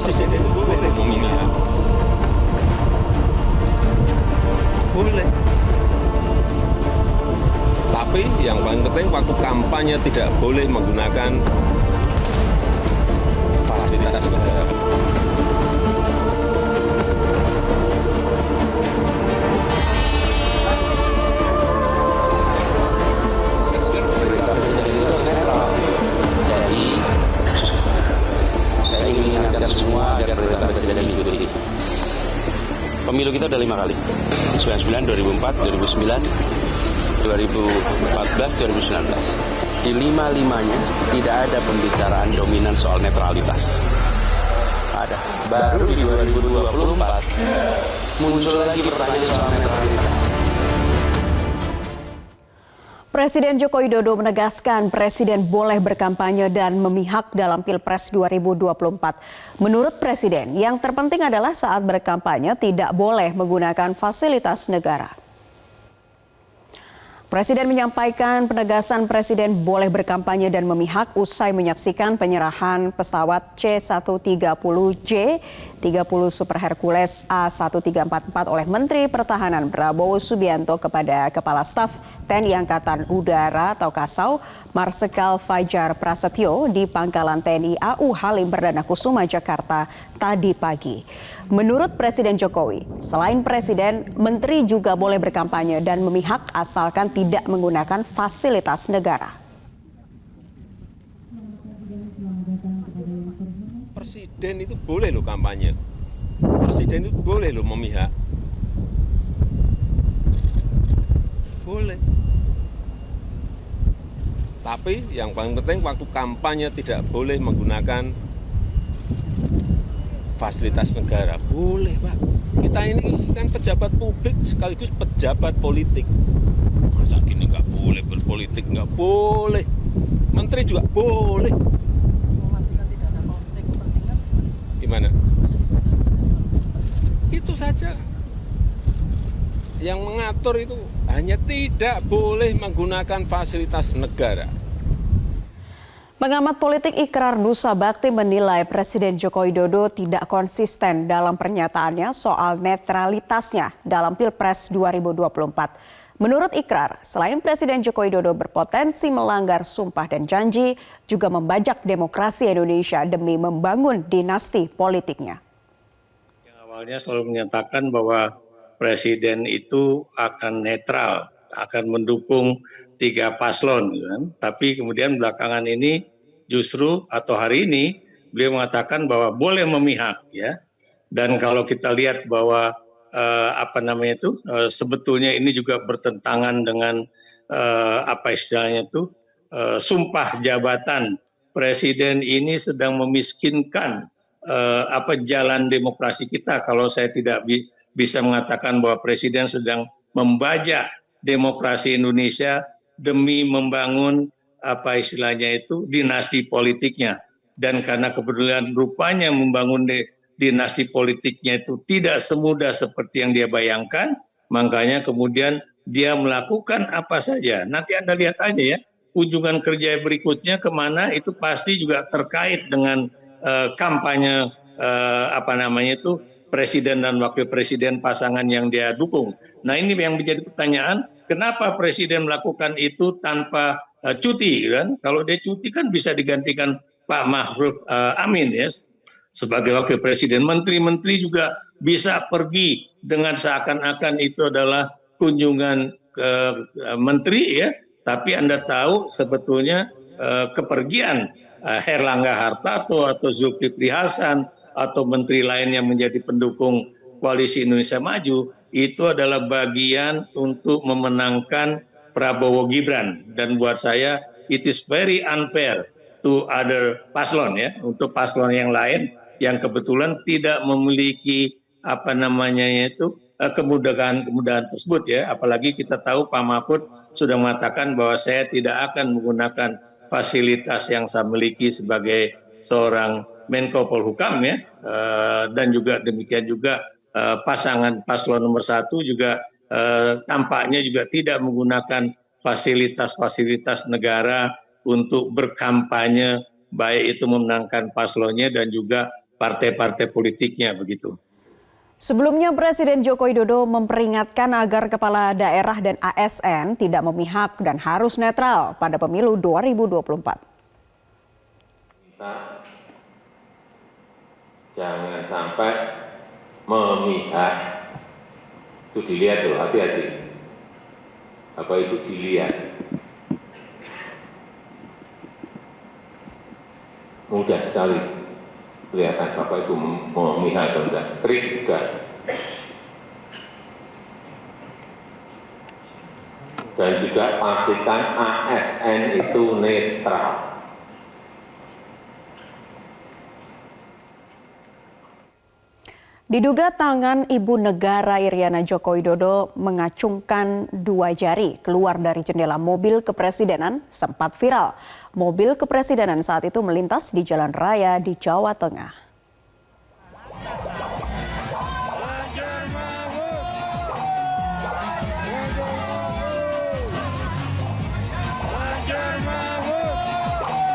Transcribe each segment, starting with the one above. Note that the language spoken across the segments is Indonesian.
Presiden itu boleh memihak. Boleh. Tapi yang paling penting waktu kampanye tidak boleh menggunakan fasilitas negara. Jadi saya ingin mengingatkan semua agar perintah presiden diikuti. Pemilu kita udah 5 kali, 99, 2004, 2009, 2014, 2019. Di 5-5-nya tidak ada pembicaraan dominan soal netralitas. Ada. Baru di 2024 muncul lagi pertanyaan soal netralitas. Presiden Joko Widodo menegaskan Presiden boleh berkampanye dan memihak dalam Pilpres 2024. Menurut Presiden, yang terpenting adalah saat berkampanye tidak boleh menggunakan fasilitas negara. Presiden menyampaikan penegasan Presiden boleh berkampanye dan memihak usai menyaksikan penyerahan pesawat C-130J 30 Super Hercules A1344 oleh Menteri Pertahanan Prabowo Subianto kepada Kepala Staf TNI Angkatan Udara atau Kasau Marsikal Fajar Prasetyo di Pangkalan TNI AU Halim Perdana Kusuma, Jakarta tadi pagi. Menurut Presiden Jokowi, selain Presiden, Menteri juga boleh berkampanye dan memihak asalkan tidak menggunakan fasilitas negara. Presiden itu boleh loh kampanye. Presiden itu boleh loh memihak. Boleh. Tapi yang paling penting waktu kampanye tidak boleh menggunakan fasilitas negara. Boleh, Pak. Kita ini kan pejabat publik sekaligus pejabat politik. Masa gini nggak boleh berpolitik? Nggak boleh. Menteri juga boleh. Gimana? Itu saja. Yang mengatur itu hanya tidak boleh menggunakan fasilitas negara. Pengamat politik Ikrar Nusa Bakti menilai Presiden Joko Widodo tidak konsisten dalam pernyataannya soal netralitasnya dalam Pilpres 2024. Menurut Ikrar, selain Presiden Joko Widodo berpotensi melanggar sumpah dan janji, juga membajak demokrasi Indonesia demi membangun dinasti politiknya. Yang awalnya selalu menyatakan bahwa Presiden itu akan netral, akan mendukung 3 paslon, kan? Tapi kemudian belakangan ini justru atau hari ini beliau mengatakan bahwa boleh memihak, ya. Dan kalau kita lihat bahwa sebetulnya ini juga bertentangan dengan istilahnya itu sumpah jabatan. Presiden ini sedang memiskinkan jalan demokrasi kita kalau saya tidak bisa mengatakan bahwa Presiden sedang membajak demokrasi Indonesia demi membangun dinasti politiknya. Dan karena kebetulan rupanya membangun dinasti politiknya itu tidak semudah seperti yang dia bayangkan, makanya kemudian dia melakukan apa saja. Nanti Anda lihat aja ya, kunjungan kerja berikutnya kemana itu pasti juga terkait dengan kampanye Presiden dan Wakil Presiden pasangan yang dia dukung. Nah ini yang menjadi pertanyaan, kenapa Presiden melakukan itu tanpa cuti, kan? Kalau dia cuti kan bisa digantikan Pak Ma'ruf Amin, ya, sebagai Wakil Presiden. Menteri-menteri juga bisa pergi dengan seakan-akan itu adalah kunjungan ke menteri, ya. Tapi Anda tahu sebetulnya kepergian Herlangga Hartarto atau Zulkifli Hasan atau menteri lain yang menjadi pendukung Koalisi Indonesia Maju itu adalah bagian untuk memenangkan Prabowo Gibran. Dan buat saya it is very unfair to other paslon, ya, untuk paslon yang lain yang kebetulan tidak memiliki kemudahan tersebut, ya. Apalagi kita tahu Pak Mahfud sudah mengatakan bahwa saya tidak akan menggunakan fasilitas yang saya miliki sebagai seorang Menko Polhukam, ya. Dan juga demikian juga pasangan paslon nomor 1 juga tampaknya juga tidak menggunakan fasilitas-fasilitas negara untuk berkampanye, baik itu memenangkan paslonnya dan juga partai-partai politiknya begitu. Sebelumnya Presiden Joko Widodo memperingatkan agar kepala daerah dan ASN tidak memihak dan harus netral pada pemilu 2024. Jangan sampai memihak. Itu dilihat tuh, hati-hati. Apa itu dilihat? Mudah sekali kelihatan Bapak itu memihak atau enggak. Trik enggak. Dan juga pastikan ASN itu netral. Diduga tangan Ibu Negara Iriana Joko Widodo mengacungkan 2 jari keluar dari jendela mobil kepresidenan sempat viral. Mobil kepresidenan saat itu melintas di jalan raya di Jawa Tengah.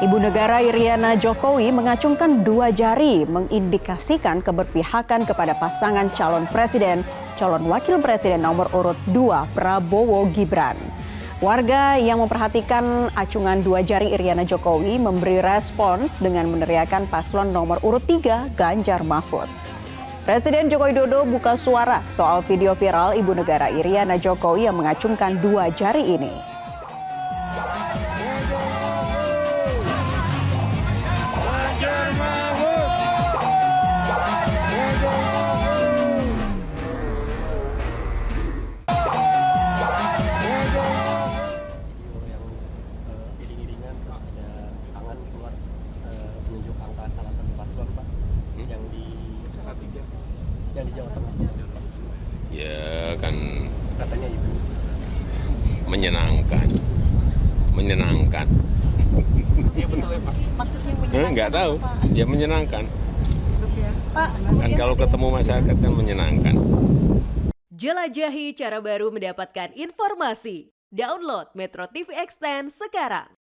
Ibu Negara Iriana Jokowi mengacungkan 2 jari mengindikasikan keberpihakan kepada pasangan calon presiden, calon wakil presiden nomor urut 2 Prabowo Gibran. Warga yang memperhatikan acungan 2 jari Iriana Jokowi memberi respons dengan meneriakan paslon nomor urut 3 Ganjar Mahfud. Presiden Joko Widodo buka suara soal video viral Ibu Negara Iriana Jokowi yang mengacungkan 2 jari ini. Yang di Jawa Tengah. Ya kan Katanya Ibu. menyenangkan. Iya betul ya Pak. Maksudnya menyenangkan Nggak tahu, apa? ya menyenangkan. Pak, Kan kalau ketemu masyarakat kan menyenangkan. Jelajahi cara baru mendapatkan informasi. Download Metro TV Extend sekarang.